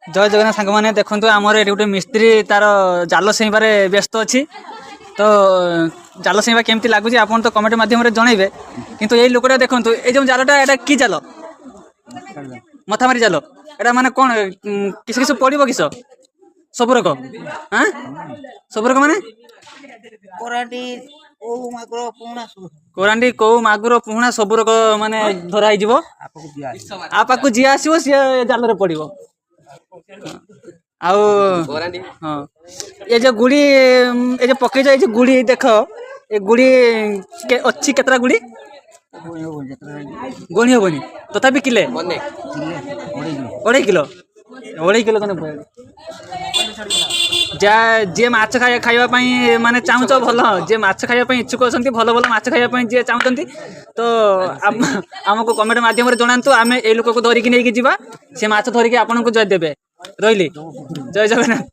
जय जगन्नाथ सांग मैंने देखो आमर ये गोटे मिस्त्री तार जाल सेईबार व्यस्त अच्छी तो जाल सेईबा केमती लगुच आप तो कमेंट मध्यम जनइबे किंतु ये लोकटा देखो ये जो जालटा एटा कि जाल मथामारी जाल एटा माने कौन किस किस पड़ो किस सब रक हाँ सब रक माने कोरांडी कौ मागुर पुहणा सब रक माने धरा आपको जी आसो सी जाल पड़ो आउ हाँ ये जो गुड़ी ये जो पकईच ये गुड़ी देख ये गुड़ी अच्छी केतरा गुड़ी गणी हेनी तथापि किले 2.5 किलो 2.5 किलो जा जी माछ खावाई माने चाहूच भल जी माछ खावाई इच्छुक अच्छा भल भल माछ खावाई जी चाहते तो आमको कमेंट मध्यम जनातु आम ए लोक को धरिकी नहीं जा सी माछ धरिकी आपन को देवे रही जय जगन्नाथ।